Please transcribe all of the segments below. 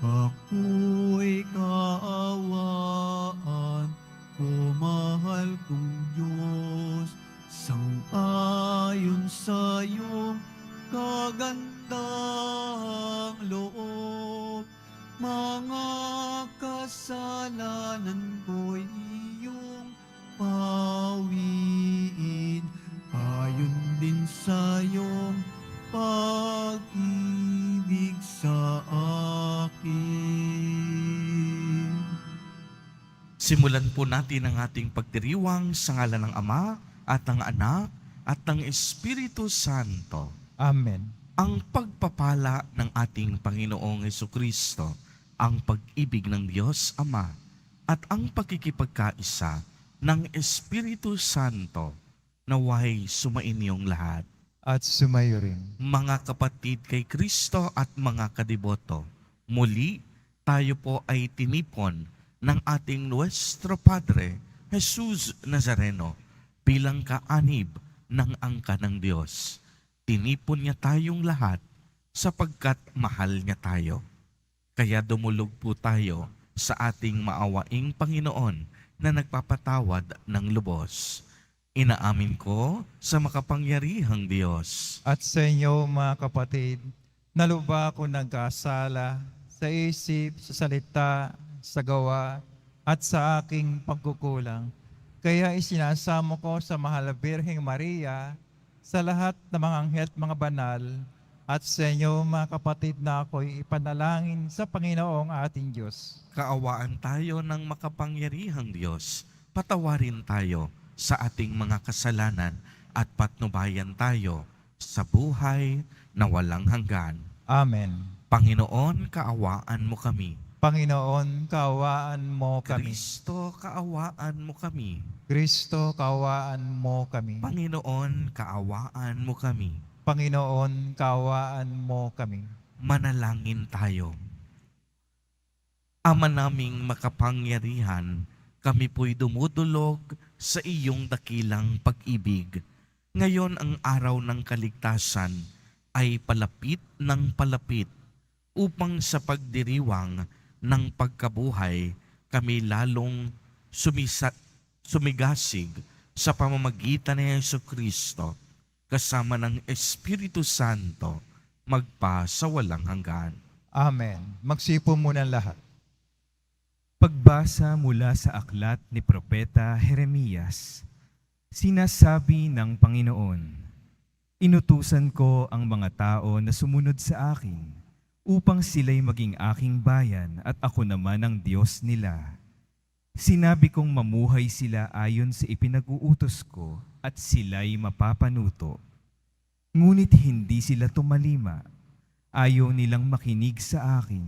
Ako'y kaawaan o mahal kong Diyos, sang-ayon sa iyong kagandang loob. Mga kasalanan ko'y iyong pawiin, ayon din sa iyong pag-ibig sa akin. Simulan po natin ang ating pagdiriwang sa ngalan ng Ama at ng Anak at ng Espiritu Santo. Amen. Ang pagpapala ng ating Panginoong Hesukristo, ang pag-ibig ng Diyos Ama, at ang pakikipagkaisa ng Espiritu Santo naway sumainyong lahat. At sumayo rin. Mga kapatid kay Kristo at mga kadiboto, muli tayo po ay tinipon ng ating Nuestro Padre, Jesus Nazareno, bilang kaanib ng angka ng Diyos. Tinipon niya tayong lahat sapagkat mahal niya tayo. Kaya dumulog po tayo sa ating maawaing Panginoon na nagpapatawad ng lubos. Inaamin ko sa makapangyarihang Diyos. At sa inyo mga kapatid, naluba ako nagkasala sa isip, sa salita, sa gawa, at sa aking pagkukulang. Kaya isinasamo ko sa Mahal na Birheng Maria, sa lahat ng mga anghel at mga banal, at sa inyo mga kapatid na ako'y ipanalangin sa Panginoong ating Diyos. Kaawaan tayo ng makapangyarihang Diyos. Patawarin tayo sa ating mga kasalanan at patnubayan tayo sa buhay na walang hanggan. Amen. Panginoon, kaawaan mo kami. Panginoon, kaawaan mo kami. Kristo, kaawaan mo kami. Kristo, kaawaan mo kami. Panginoon, kaawaan mo kami. Panginoon, kaawaan mo kami. Manalangin tayo. Ama naming makapangyarihan, kami po'y dumudulog sa iyong dakilang pag-ibig. Ngayon ang araw ng kaligtasan ay palapit ng palapit upang sa pagdiriwang ng pagkabuhay kami lalong sumigasig sa pamamagitan ni Jesucristo kasama ng Espiritu Santo magpa sa walang hanggan. Amen. Magsipo muna lahat. Pagbasa mula sa aklat ni Propeta Jeremias, sinasabi ng Panginoon, "Inutusan ko ang mga tao na sumunod sa akin, upang sila'y maging aking bayan at ako naman ang Diyos nila. Sinabi kong mamuhay sila ayon sa ipinag-uutos ko at sila'y mapapanuto. Ngunit hindi sila tumalima, ayaw nilang makinig sa akin.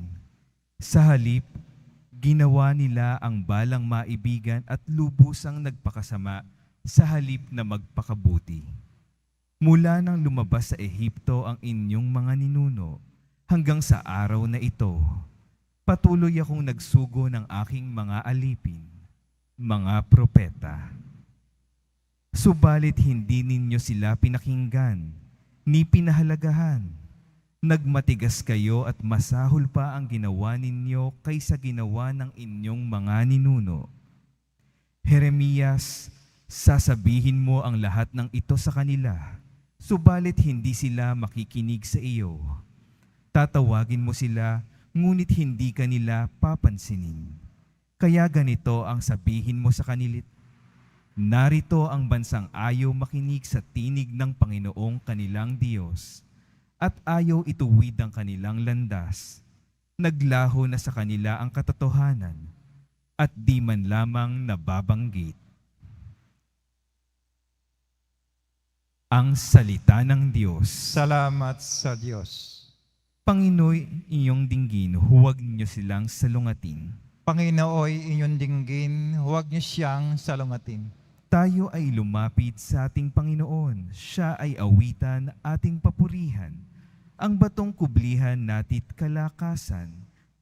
Sa halip, ginawa nila ang balang maibigan at lubusang nagpakasama sa halip na magpakabuti. Mula nang lumabas sa Ehipto ang inyong mga ninuno, hanggang sa araw na ito, patuloy akong nagsugo ng aking mga alipin, mga propeta. Subalit hindi ninyo sila pinakinggan, ni pinahalagahan. Nagmatigas kayo at masahol pa ang ginawa ninyo kaysa ginawa ng inyong mga ninuno. Jeremias, sasabihin mo ang lahat ng ito sa kanila, subalit hindi sila makikinig sa iyo. Tatawagin mo sila, ngunit hindi ka nila papansinin. Kaya ganito ang sabihin mo sa kanila, narito ang bansang ayaw makinig sa tinig ng Panginoong kanilang Diyos, at ayaw ituwid ang kanilang landas. Naglaho na sa kanila ang katotohanan, at di man lamang nababanggit." Ang salita ng Diyos. Salamat sa Diyos. Panginoy, iyong dinggin, huwag niyo silang salungatin. Panginooy inyong dinggin, huwag niyo siyang salungatin. Tayo ay lumapit sa ating Panginoon. Siya ay awitan ating papurihan. Ang batong kublihan natit kalakasan.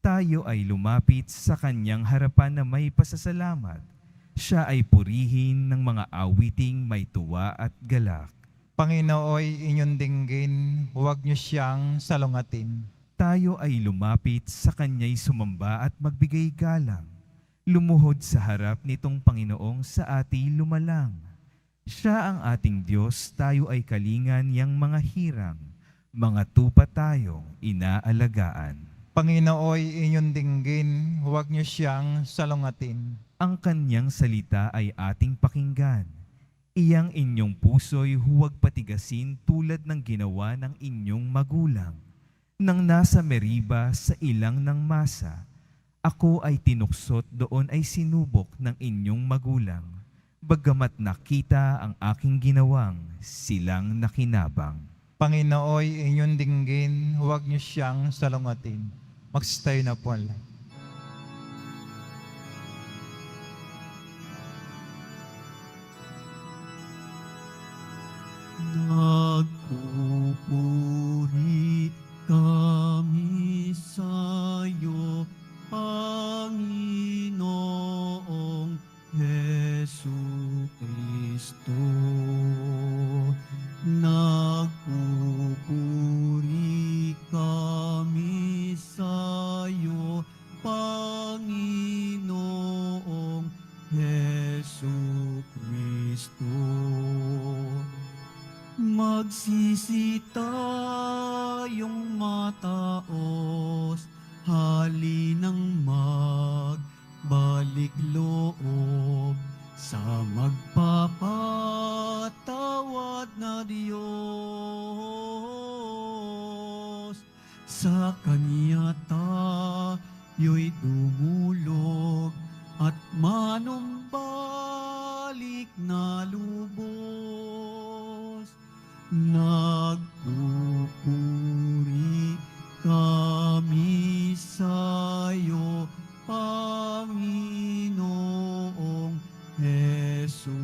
Tayo ay lumapit sa kanyang harapan na may pasasalamat. Siya ay purihin ng mga awiting may tuwa at galak. Panginooy inyong dinggin, huwag niyo siyang salungatin. tayo ay lumapit sa Kanya'y sumamba at magbigay galang, lumuhod sa harap nitong Panginoong sa ating lumalang. Siya ang ating Diyos, tayo ay kalingan niyang mga hirang, mga tupa tayong inaalagaan. Panginooy inyong dinggin, huwag niyo siyang salungatin. Ang Kanyang salita ay ating pakinggan. Iyang inyong puso'y huwag patigasin tulad ng ginawa ng inyong magulang. Nang nasa Meriba sa ilang ng masa, ako ay tinuksot, doon ay sinubok ng inyong magulang. Bagamat nakita ang aking ginawang, silang nakinabang. Panginooy inyong dinggin, huwag niyo siyang salungatin. Magstayo na po. Nagpupuri kami sa'yo, Panginoong Jesucristo. Nagpupuri kami sa'yo, Panginoong Jesucristo. Magsisi tayong mataos, halinang magbalik loob sa magpapatawad na Diyos. Sa Kanya tayo'y dumulog at manumbalik na lubos. Nagpupuri kami sa'yo, Panginoong Jesucristo.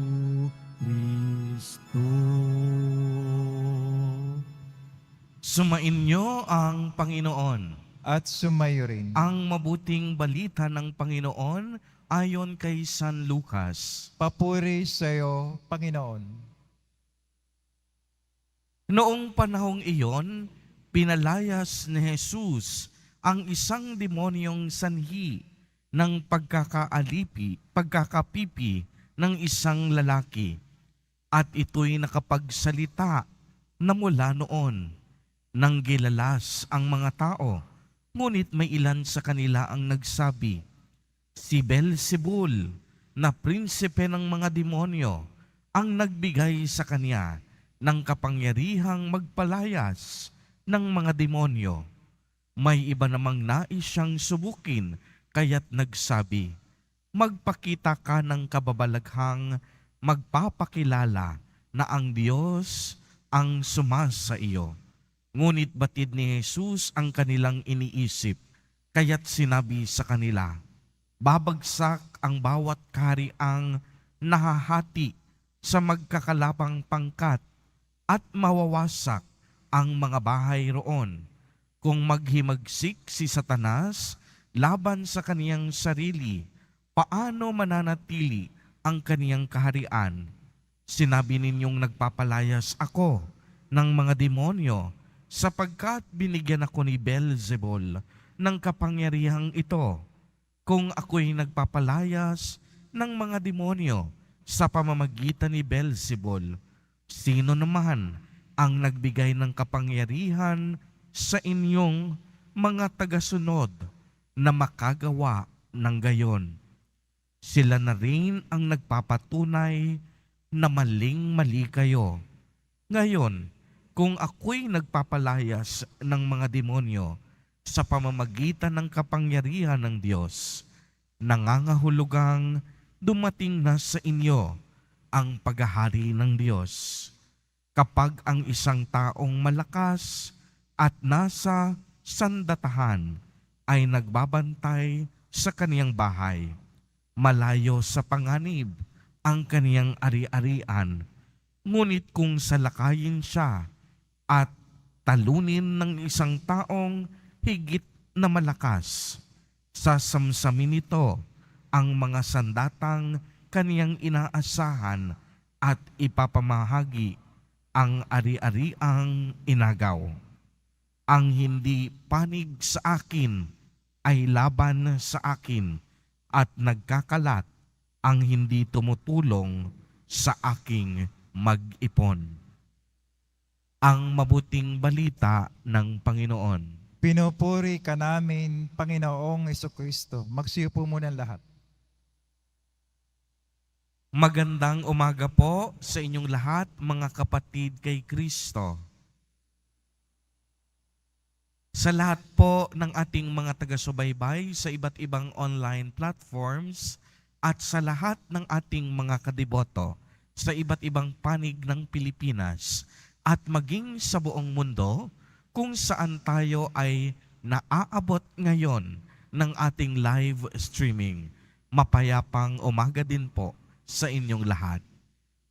Sumainyo ang Panginoon. At sumayo rin. Ang mabuting balita ng Panginoon ayon kay San Lucas. Papuri sa'yo, Panginoon. Noong panahong iyon, pinalayas ni Jesus ang isang demonyong sanhi ng pagkakapipi ng isang lalaki, at ito'y nakapagsalita na mula noon. Nang gilalas ang mga tao, ngunit may ilan sa kanila ang nagsabi, si Beelzebul na prinsipe ng mga demonyo ang nagbigay sa kanya ng kapangyarihang magpalayas ng mga demonyo. May iba namang nais siyang subukin, kaya't nagsabi, magpakita ka ng kababalaghang magpapakilala na ang Diyos ang sumasa iyo. Ngunit batid ni Jesus ang kanilang iniisip, kaya't sinabi sa kanila, babagsak ang bawat kahariang nahahati sa magkakalapang pangkat, at mawawasak ang mga bahay roon. Kung maghimagsik si Satanas laban sa kaniyang sarili, paano mananatili ang kaniyang kaharian? Sinabi ninyong nagpapalayas ako ng mga demonyo, sapagkat binigyan ako ni Beelzebul ng kapangyarihang ito. Kung ako'y nagpapalayas ng mga demonyo sa pamamagitan ni Beelzebul, sino naman ang nagbigay ng kapangyarihan sa inyong mga tagasunod na makagawa ng gayon? Sila na rin ang nagpapatunay na maling-mali kayo. Ngayon, kung ako'y nagpapalayas ng mga demonyo sa pamamagitan ng kapangyarihan ng Diyos, nangangahulugang dumating na sa inyo ang paghahari ng Diyos. Kapag ang isang taong malakas at nasa sandatahan ay nagbabantay sa kaniyang bahay, malayo sa panganib ang kaniyang ari-arian. Ngunit kung salakayin siya at talunin ng isang taong higit na malakas, sasamsamin nito ang mga sandatang kaniyang inaasahan at ipapamahagi ang ari-ariang inagaw. Ang hindi panig sa akin ay laban sa akin, at nagkakalat ang hindi tumutulong sa aking mag-ipon. Ang mabuting balita ng Panginoon. Pinupuri ka namin, Panginoong Jesucristo. Magsiupo muna ang lahat. Magandang umaga po sa inyong lahat, mga kapatid kay Kristo. Sa lahat po ng ating mga taga-subaybay sa iba't ibang online platforms at sa lahat ng ating mga kadiboto sa iba't ibang panig ng Pilipinas at maging sa buong mundo kung saan tayo ay naaabot ngayon ng ating live streaming. Mapayapang umaga din po sa inyong lahat.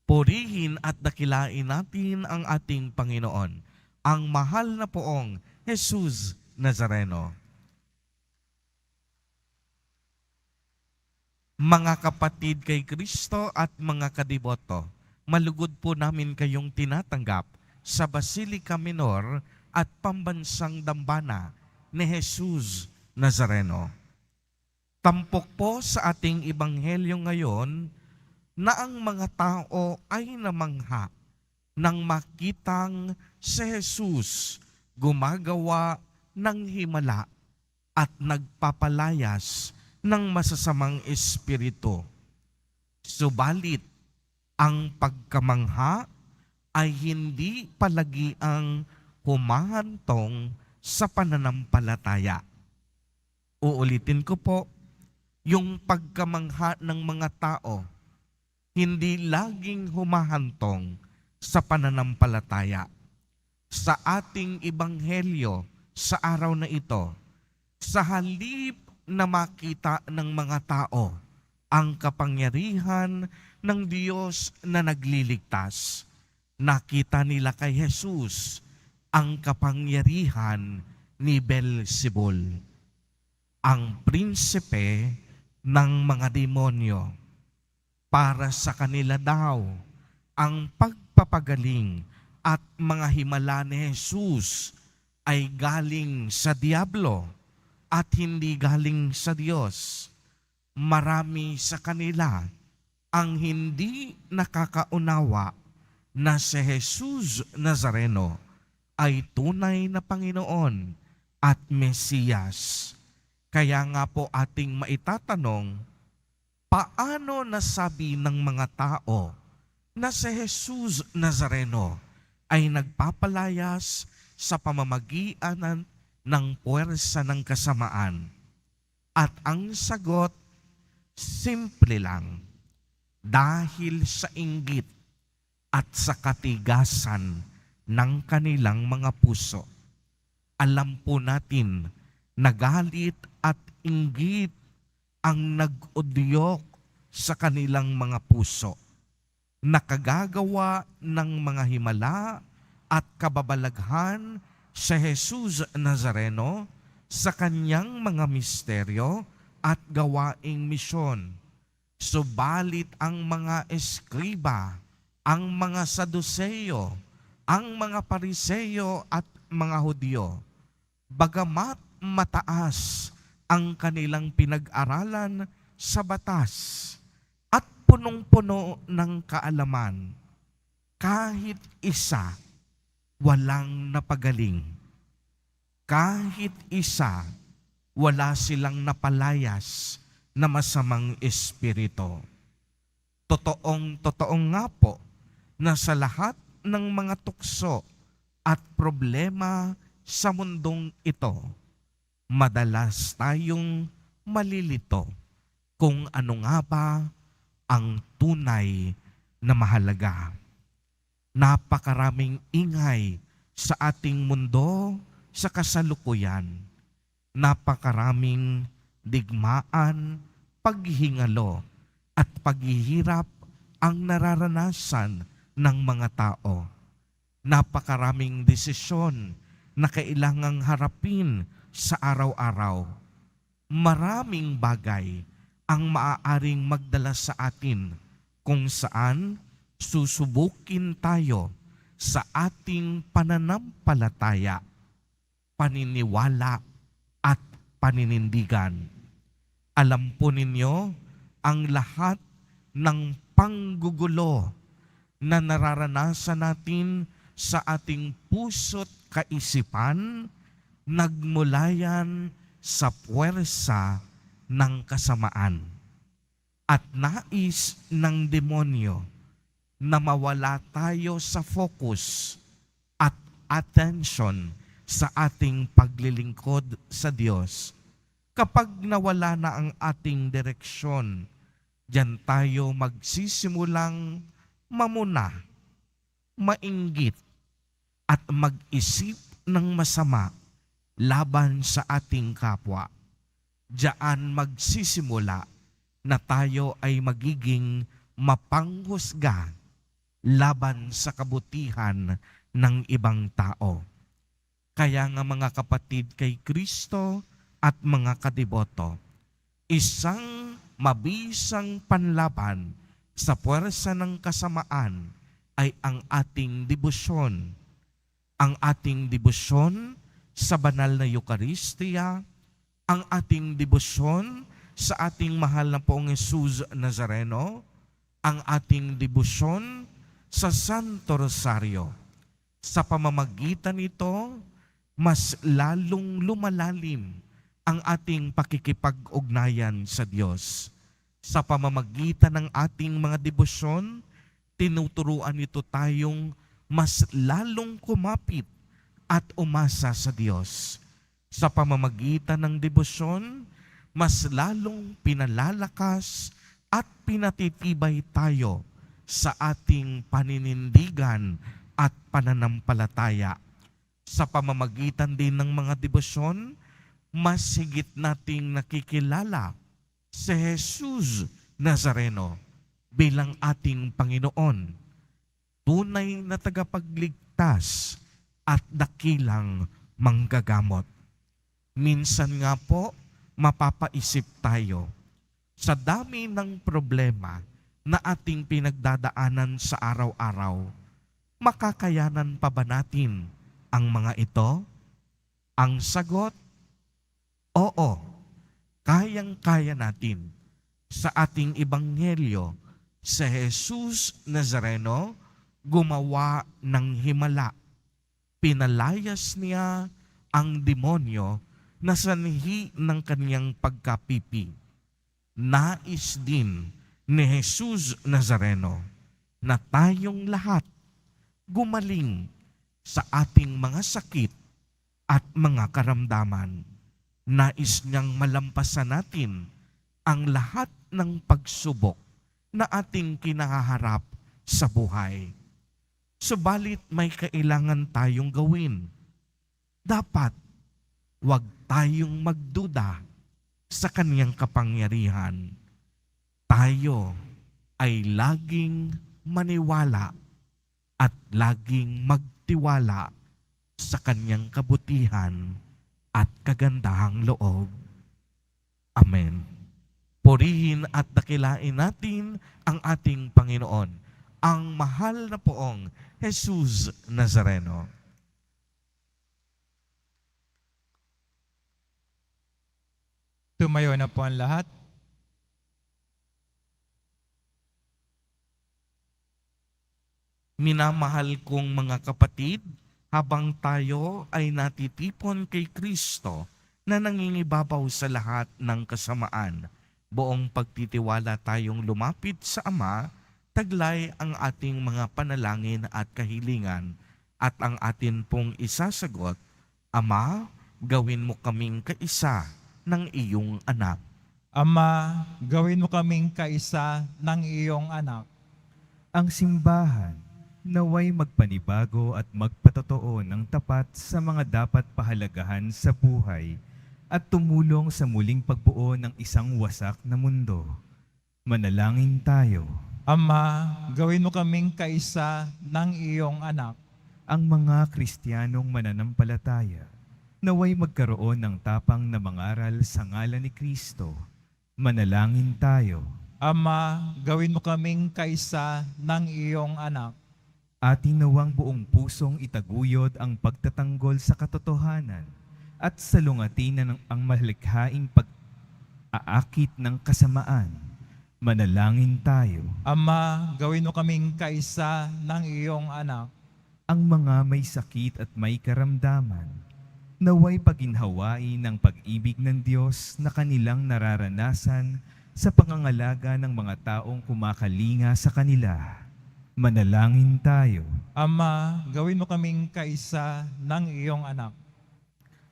Purihin at dakilain natin ang ating Panginoon, ang mahal na poong Jesus Nazareno. Mga kapatid kay Kristo at mga kadiboto, malugod po namin kayong tinatanggap sa Basilica Minor at Pambansang Dambana ni Jesus Nazareno. Tampok po sa ating ebanghelyo ngayon na ang mga tao ay namangha nang makitang si Jesus gumagawa ng himala at nagpapalayas ng masasamang espiritu. Subalit, ang pagkamangha ay hindi palagi ang humahantong sa pananampalataya. Uulitin ko po, yung pagkamangha ng mga tao hindi laging humahantong sa pananampalataya. Sa ating ebanghelyo sa araw na ito, sa halip na makita ng mga tao ang kapangyarihan ng Diyos na nagliligtas, nakita nila kay Jesus ang kapangyarihan ni Beelzebul, ang prinsipe ng mga demonyo. Para sa kanila daw ang pagpapagaling at mga himala ni Jesus ay galing sa diablo at hindi galing sa Diyos. Marami sa kanila ang hindi nakakaunawa na si Jesus Nazareno ay tunay na Panginoon at Mesiyas. Kaya nga po ating maitatanong, paano nasabi ng mga tao na si Jesus Nazareno ay nagpapalayas sa pamamagian ng puwersa ng kasamaan? At ang sagot, simple lang, dahil sa inggit at sa katigasan ng kanilang mga puso. Alam po natin na galit at inggit ang nag-udyok sa kanilang mga puso, nakagagawa ng mga himala at kababalaghan sa Jesus Nazareno sa kanyang mga misteryo at gawaing misyon. Subalit ang mga eskriba, ang mga Saduseyo, ang mga Pariseyo at mga Hudyo, bagamat mataas ang kanilang pinag-aralan sa batas at punong-puno ng kaalaman, kahit isa walang napagaling. Kahit isa wala silang napalayas na masamang espiritu. Totoong nga po na sa lahat ng mga tukso at problema sa mundong ito, madalas tayong malilito kung ano nga ba ang tunay na mahalaga. Napakaraming ingay sa ating mundo sa kasalukuyan. Napakaraming digmaan, paghihingalo at paghihirap ang nararanasan ng mga tao. Napakaraming desisyon na kailangang harapin sa araw-araw. Maraming bagay ang maaaring magdala sa atin kung saan susubukin tayo sa ating pananampalataya. paniniwala at paninindigan. Alam po ninyo ang lahat ng panggugulo na nararanasan natin sa ating puso't kaisipan, nagmula yan sa puwersa ng kasamaan. At nais ng demonyo na mawala tayo sa focus at attention sa ating paglilingkod sa Diyos. Kapag nawala na ang ating direksyon, diyan tayo magsisimulang mamuna, mainggit, at mag-isip ng masama laban sa ating kapwa. Diyan magsisimula na tayo ay magiging mapanghusga laban sa kabutihan ng ibang tao. Kaya nga mga kapatid kay Kristo at mga kadiboto, isang mabisang panlaban sa puwersa ng kasamaan ay ang ating debosyon. Ang ating debosyon sa banal na Eucharistia, ang ating debosyon sa ating mahal na Poong Jesus Nazareno, ang ating debosyon sa Santo Rosario. Sa pamamagitan nito, mas lalong lumalalim ang ating pakikipag-ugnayan sa Diyos. Sa pamamagitan ng ating mga debosyon, tinuturuan nito tayong mas lalong kumapit at umasa sa Diyos. Sa pamamagitan ng debosyon, mas lalong pinalalakas at pinatitibay tayo sa ating paninindigan at pananampalataya. Sa pamamagitan din ng mga debosyon, mas higit nating nakikilala si Jesus Nazareno bilang ating Panginoon, tunay na tagapagligtas at dakilang manggagamot. Minsan nga po, mapapaisip tayo, sa dami ng problema na ating pinagdadaanan sa araw-araw, makakayanan pa ba natin ang mga ito? Ang sagot, oo, kayang-kaya natin. Sa ating ebanghelyo, si Jesus Nazareno gumawa ng himala. Pinalayas niya ang demonyo na sanhi ng kaniyang pagkapipi. Nais din ni Jesus Nazareno na tayong lahat gumaling sa ating mga sakit at mga karamdaman. Nais niyang malampasan natin ang lahat ng pagsubok na ating kinaharap sa buhay. Subalit may kailangan tayong gawin. Dapat huwag tayong magduda sa kaniyang kapangyarihan. Tayo ay laging maniwala at laging magtiwala sa kaniyang kabutihan at kagandahang loob. Amen. Purihin at dakilain natin ang ating Panginoon, ang mahal na Poong Jesus Nazareno. Tumayo na po ang lahat. Minamahal kong mga kapatid, habang tayo ay natitipon kay Kristo na nangingibabaw sa lahat ng kasamaan, buong pagtitiwala tayong lumapit sa Ama, taglay ang ating mga panalangin at kahilingan at ang atin pong isasagot, Ama, gawin mo kaming kaisa ng iyong anak. Ama, gawin mo kaming kaisa ng iyong anak. Ang simbahan naway magpanibago at magpatotoo ng tapat sa mga dapat pahalagahan sa buhay at tumulong sa muling pagbuo ng isang wasak na mundo. Manalangin tayo. Ama, gawin mo kaming kaisa ng iyong anak. Ang mga Kristiyanong mananampalataya naway magkaroon ng tapang na mangaral sa ngalan ni Kristo. Manalangin tayo. Ama, gawin mo kaming kaisa ng iyong anak. Atin nawang buong pusong itaguyod ang pagtatanggol sa katotohanan at salungatin ang malikhaing pag-aakit ng kasamaan. Manalangin tayo. Ama, gawin mo kaming kaisa ng iyong anak. Ang mga may sakit at may karamdaman, naway paginhawain ng pag-ibig ng Diyos na kanilang nararanasan sa pangangalaga ng mga taong kumakalinga sa kanila. Manalangin tayo. Ama, gawin mo kaming kaisa ng iyong anak.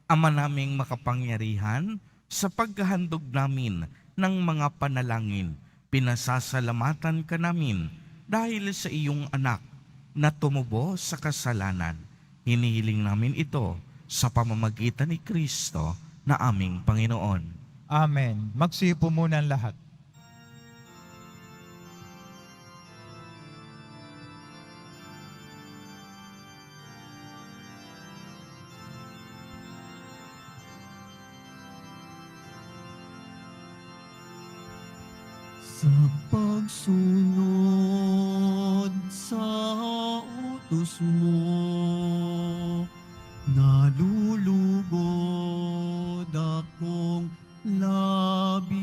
Ama naming makapangyarihan, sa paghahandog namin ng mga panalangin, pinasasalamatan ka namin dahil sa iyong anak na tumubo sa kasalanan. Hinihiling namin ito sa pamamagitan ni Kristo na aming Panginoon. Amen. Magsipo muna ang lahat. Sa pagsunod sa utos mo, nalulugod akong labis.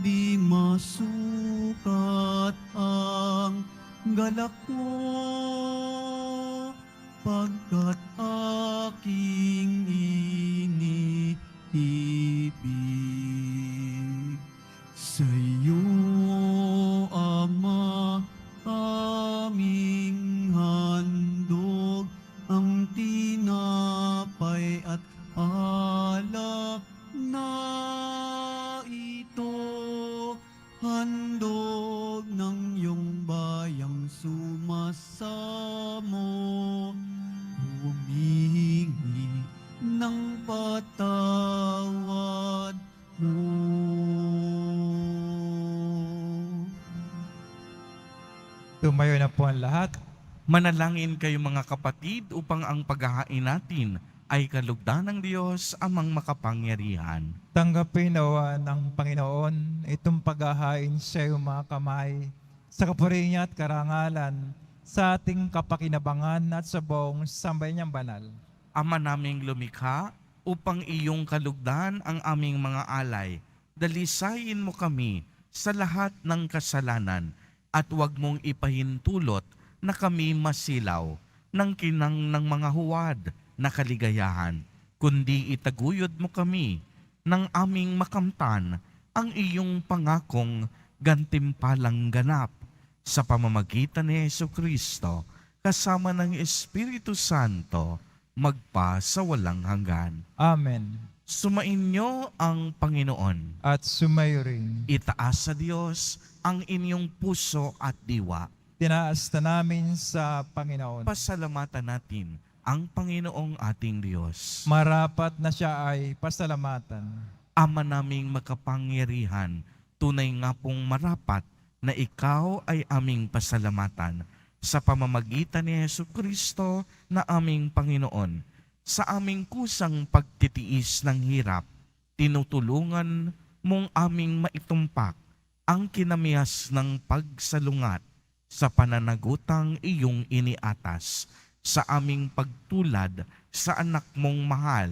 Di masukat ang galak ko, pagkat aking iniibig. Sa'yo, Ama, aming handog ang tinapay at alak na ito. Handog ng iyong bayang sumasamo, humingi ng patawad mo. Tumayo na po ang lahat. Manalangin kayo mga kapatid upang ang paghahain natin ay kalugdan ng Diyos amang makapangyarihan. Tanggapin nawa ng Panginoon itong paghahain sa iyong mga kamay, sa kapurihan niya at karangalan, sa ating kapakinabangan at sa buong sambayan niyang banal. Ama naming lumikha, upang iyong kalugdan ang aming mga alay, dalisayin mo kami sa lahat ng kasalanan at huwag mong ipahintulot na kami masilaw ng kinang ng mga huwad na kaligayahan, kundi itaguyod mo kami ng aming makamtan ang iyong pangakong gantimpalang ganap sa pamamagitan ni Jesucristo kasama ng Espiritu Santo magpa sa walang hanggan. Amen. Sumainyo ang Panginoon. At sumayo rin. Itaas sa Diyos ang inyong puso at diwa. Tinaas na namin sa Panginoon. Pasalamatan natin ang Panginoong ating Diyos. Marapat na siya ay pasalamatan. Ama naming makapangyarihan, tunay nga pong marapat na ikaw ay aming pasalamatan sa pamamagitan ni Jesucristo na aming Panginoon. Sa aming kusang pagtitiis ng hirap, tinutulungan mong aming maitumpak ang kinamihas ng pagsalungat sa pananagutang iyong iniatas sa aming pagtulad sa anak mong mahal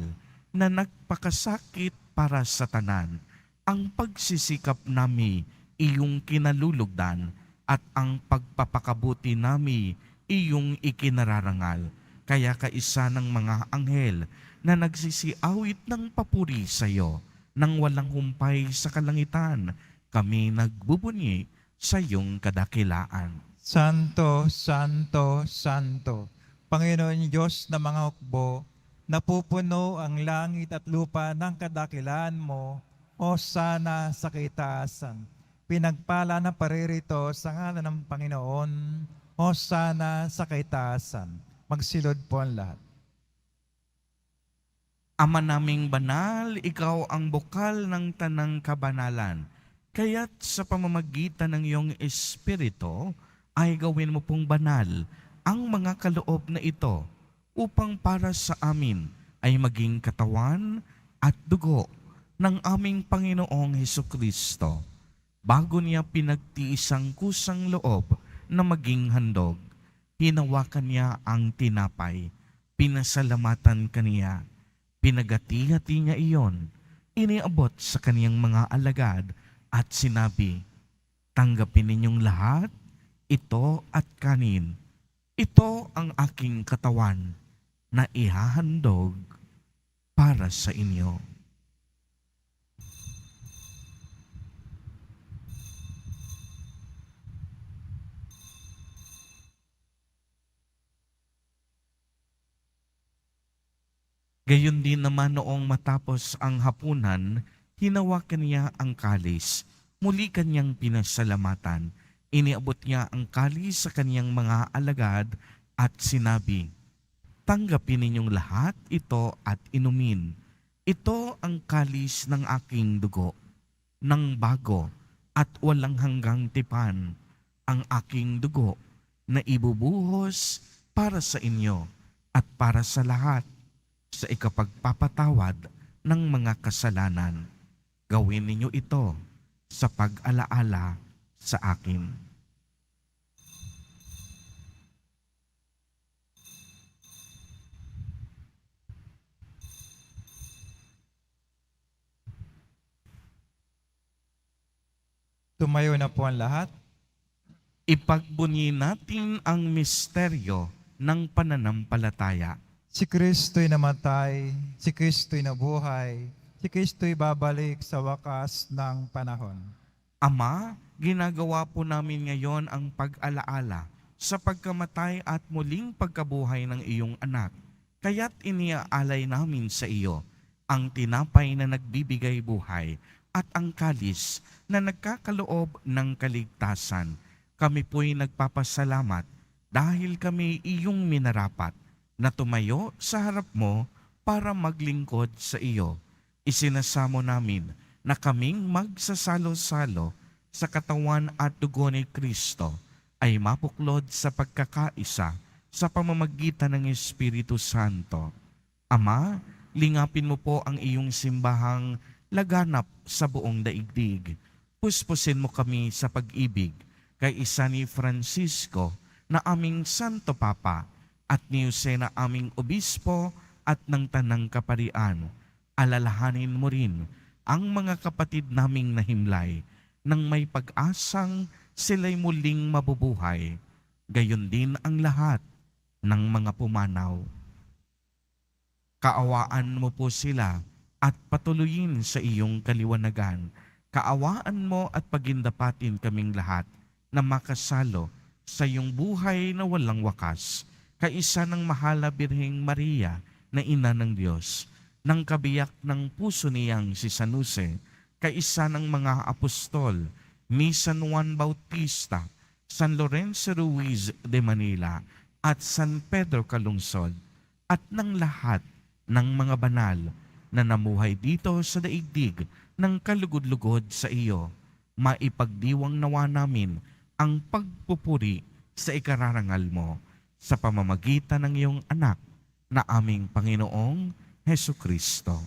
na nagpakasakit para sa tanan. Ang pagsisikap nami iyong kinalulugdan at ang pagpapakabuti nami iyong ikinararangal. Kaya kaisa ng mga anghel na nagsisiawit ng papuri sa iyo nang walang humpay sa kalangitan, kami nagbubunyi sa iyong kadakilaan. Santo, Santo, Santo, Panginoon Diyos na mga hukbo, napupuno ang langit at lupa ng kadakilaan mo, hosana sa kaitaasan. Pinagpala na paririto sa ngalan ng Panginoon, hosana sa kaitaasan. Magsilod po ang lahat. Ama naming banal, ikaw ang bukal ng tanang kabanalan. Kaya't sa pamamagitan ng iyong Espiritu, ay gawin mo pong banal ang mga kaloob na ito upang para sa amin ay maging katawan at dugo ng aming Panginoong Hesukristo. Bago niya pinagtiis ang kusang loob na maging handog, hinawakan niya ang tinapay Pinasalamatan kaniya, pinagati-hati niya iyon, iniabot sa kaniyang mga alagad at sinabi, tanggapin ninyong lahat, ito at kanin. Ito ang aking katawan na ihahandog para sa inyo. Gayon din naman noong matapos ang hapunan, hinawakan niya ang kalis. Muli kanyang pinasalamatan. Iniabot niya ang kalis sa kanyang mga alagad at sinabi, tanggapin ninyong lahat ito at inumin. Ito ang kalis ng aking dugo, ng bago at walang hanggang tipan, ang aking dugo na ibubuhos para sa inyo at para sa lahat sa ikapagpapatawad ng mga kasalanan. Gawin ninyo ito sa pag-alaala sa akin. Tumayo na po ang lahat. Ipagbunyi natin ang misteryo ng pananampalataya. Si Kristo'y namatay, si Kristo'y nabuhay, si Kristo'y babalik sa wakas ng panahon. Ama, ginagawa po namin ngayon ang pag-alaala sa pagkamatay at muling pagkabuhay ng iyong anak. Kaya't iniaalay namin sa iyo ang tinapay na nagbibigay buhay at ang kalis na nagkakaloob ng kaligtasan. Kami po'y nagpapasalamat dahil kami iyong minarapat na tumayo sa harap mo para maglingkod sa iyo. Isinasamo namin na kaming magsasalo-salo sa katawan at dugo ni Kristo ay mapuklod sa pagkakaisa sa pamamagitan ng Espiritu Santo. Ama, lingapin mo po ang iyong simbahang laganap sa buong daigdig. Puspusin mo kami sa pag-ibig kay isa ni Francisco na aming Santo Papa at ni Jose na aming obispo at ng tanang kaparian. Alalahanin mo rin ang mga kapatid naming nahimlay nang may pag-asang sila'y muling mabubuhay. Gayon din ang lahat ng mga pumanaw. Kaawaan mo po sila at patuloyin sa iyong kaliwanagan. Kaawaan mo at pagindapatin kaming lahat na makasalo sa iyong buhay na walang wakas. Kaisa ng mahal na Birheng Maria na ina ng Diyos, ng kabiyak ng puso niyang si San Jose, kaisa ng mga apostol, ni San Juan Bautista, San Lorenzo Ruiz de Manila, at San Pedro Calungsod, at ng lahat ng mga banal na namuhay dito sa daigdig ng kalugod-lugod sa iyo, maipagdiwang nawa namin ang pagpupuri sa ikararangal mo sa pamamagitan ng iyong anak na aming Panginoong Hesukristo.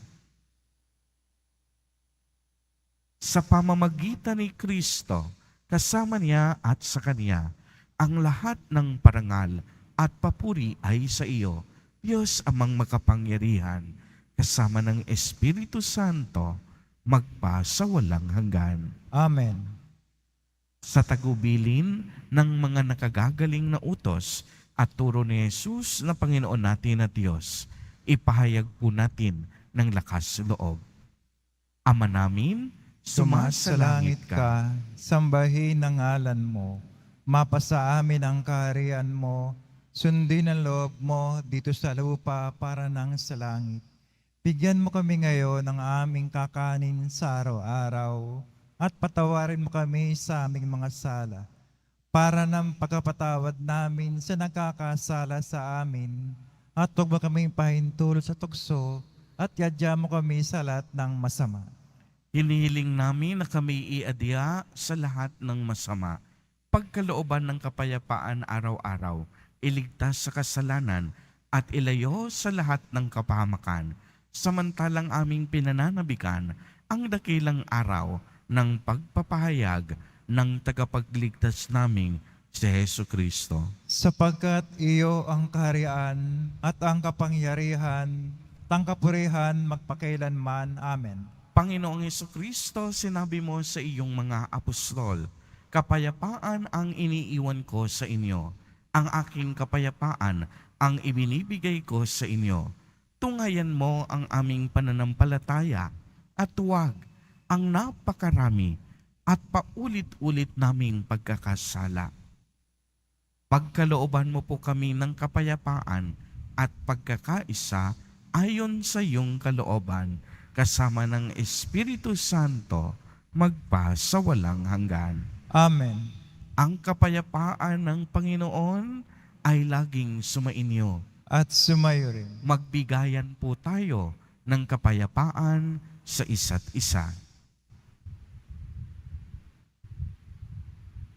Sa pamamagitan ni Kristo, kasama niya at sa Kanya, ang lahat ng parangal at papuri ay sa iyo, Diyos amang makapangyarihan, kasama ng Espiritu Santo, magpa sa walang hanggan. Amen. Sa tagubilin ng mga nakagagaling na utos at turo ni Jesus na Panginoon natin at Diyos, ipahayag po natin ng lakas loob. Ama namin, Sumasalangit ka, sambahin ang ngalan mo, mapasa amin ang kaharian mo, sundin ang loob mo dito sa lupa para nang sa langit. Bigyan mo kami ngayon ng aming kakanin sa araw-araw at patawarin mo kami sa aming mga sala para ng pagkapatawad namin sa nagkakasala sa amin at huwag mo kaming pahintulot sa tukso at yadya mo kami sa lahat ng masama. hinihiling namin na kami iadya sa lahat ng masama, pagkalooban ng kapayapaan araw-araw, iligtas sa kasalanan at ilayo sa lahat ng kapahamakan, samantalang aming pinananabikan ang dakilang araw ng pagpapahayag ng tagapagligtas naming si Hesu Kristo. Sapagkat iyo ang kaharian at ang kapangyarihan, tangkapurihan magpakailanman. Amen. Panginoong Hesu Kristo, sinabi mo sa iyong mga apostol, kapayapaan ang iniiwan ko sa inyo. Ang aking kapayapaan ang ibinibigay ko sa inyo. Tunghayan mo ang aming pananampalataya at huwag ang napakarami at paulit-ulit naming pagkakasala. Pagkalooban mo po kami ng kapayapaan at pagkakaisa ayon sa iyong kalooban, kasama ng Espiritu Santo, magpa sa walang hanggan. Amen. Ang kapayapaan ng Panginoon ay laging sumainyo. At sumayo rin. Magbigayan po tayo ng kapayapaan sa isa't isa.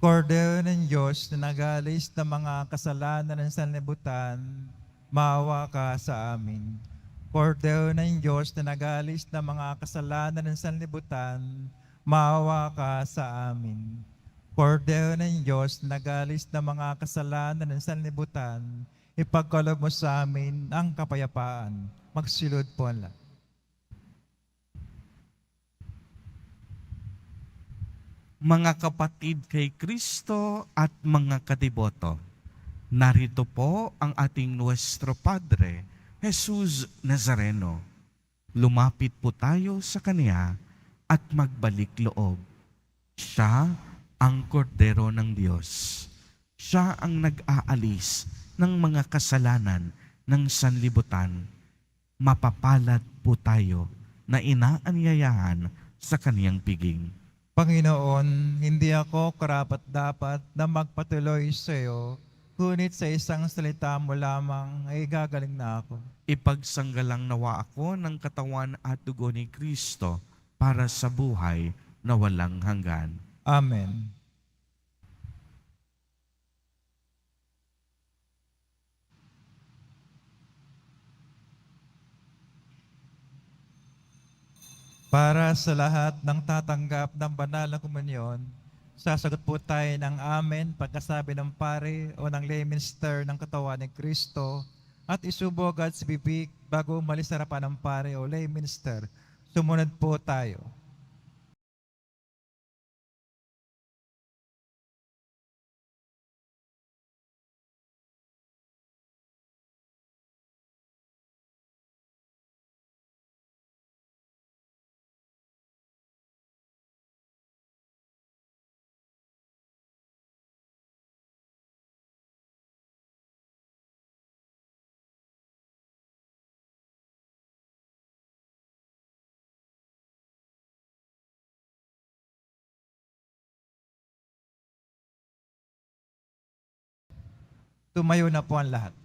Kordero ng Diyos na nagalis ng mga kasalanan ng sanlibutan, maawa ka sa amin. Kordero ng Diyos na nagalis ng mga kasalanan ng sanlibutan, maawa ka sa amin. Kordero ng Diyos na nagalis ng mga kasalanan ng sanlibutan, ipagkaloob mo sa amin ang kapayapaan. Magsilod po ang lahat. Mga kapatid kay Kristo at mga kadiboto, narito po ang ating Nuestro Padre, Jesus Nazareno. Lumapit po tayo sa Kanya at magbalik loob. Siya ang kordero ng Diyos. Siya ang nag-aalis ng mga kasalanan ng sanlibutan. Mapapalad po tayo na inaanyayahan sa Kaniyang piging. Panginoon, hindi ako karapat-dapat na magpatuloy sa iyo, ngunit sa isang salita mo lamang ay gagaling na ako. Ipagsanggalang nawa ako ng katawan at dugo ni Kristo para sa buhay na walang hanggan. Amen. Para sa lahat ng tatanggap ng banal na komunyon, sasagot po tayo ng amen pagkasabi ng pare o ng lay minister ng katawan ni Kristo at isubog at sa bibig bago umalis sa harapan ng pare o lay minister. Sumunod po tayo. Tumayo na po ang lahat.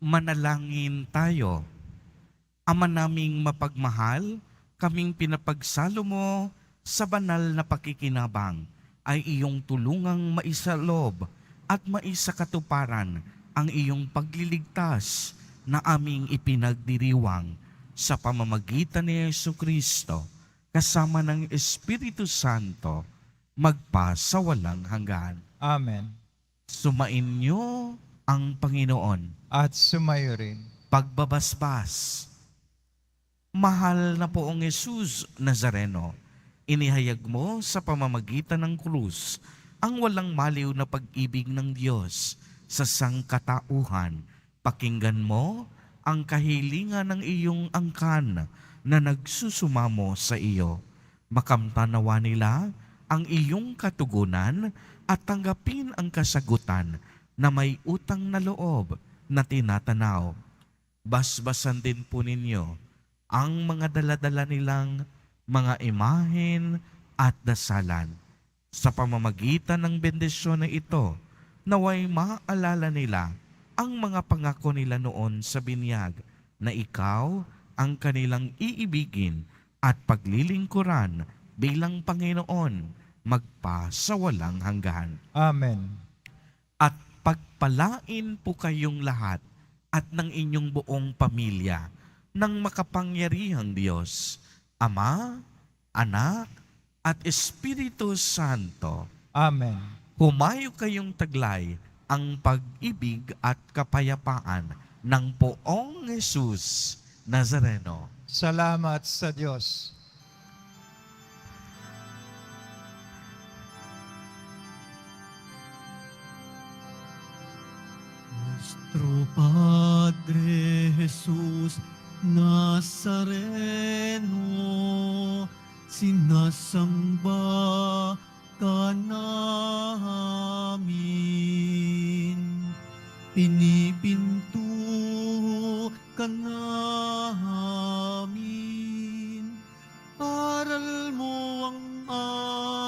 Manalangin tayo. Ama naming mapagmahal, kaming pinapagsalo mo sa banal na pakikinabang ay iyong tulungang maisalob at maisakatuparan ang iyong pagliligtas na aming ipinagdiriwang sa pamamagitan ni Yesu Kristo kasama ng Espiritu Santo magpa sa walang hanggan. Amen. Sumainyo ang Panginoon. At sumayo rin. Pagbabasbas. Mahal na poong Jesus Nazareno, inihayag mo sa pamamagitan ng krus ang walang maliw na pag-ibig ng Diyos sa sangkatauhan. Pakinggan mo ang kahilingan ng iyong angkan na nagsusumamo sa iyo. Makamtanawa nila ang iyong katugunan at tanggapin ang kasagutan na may utang na loob na tinatanaw. Basbasan din po ninyo ang mga daladala nilang mga imahen at dasalan. Sa pamamagitan ng bendisyon na ito, naway maalala nila ang mga pangako nila noon sa binyag na ikaw ang kanilang iibigin at paglilingkuran bilang Panginoon magpa sa walang hanggan. Amen. At pagpalain po kayong lahat at ng inyong buong pamilya ng makapangyarihang Diyos, Ama, Anak, at Espiritu Santo. Amen. Humayo kayong taglay ang pag-ibig at kapayapaan ng Poong Jesus Nazareno. Salamat sa Diyos. Nuestro Padre Jesús Nazareno, sinasamba ka namin. Pinipinto ka namin. Aral mo ang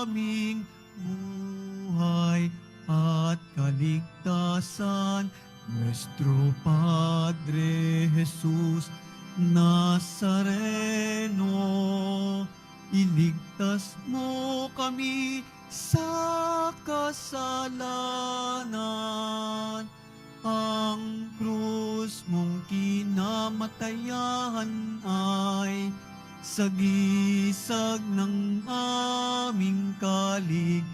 aming buhay at kaligtasan. Nuestro Padre Jesús Nazareno, iligtas mo kami sa kasalanan. Ang krus mong kinamatayan ay sagisag ng aming kaligtasan.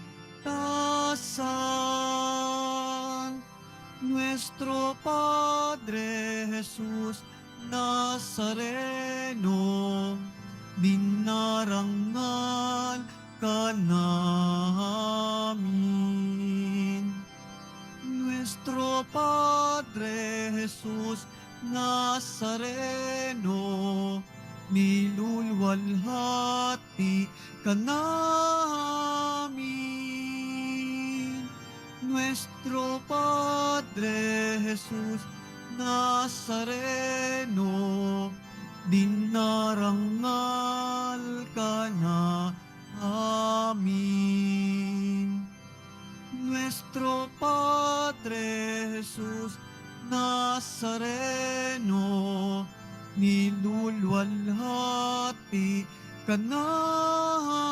Nuestro Padre Jesús Nazareno, dinarangal ka namin. Nuestro Padre Jesús Nazareno, nilulwalhati ka namin. Nuestro Padre Jesús Nazareno, dinarangal ka namin. Nuestro Padre Jesús Nazareno, nilulwalhati ka namin.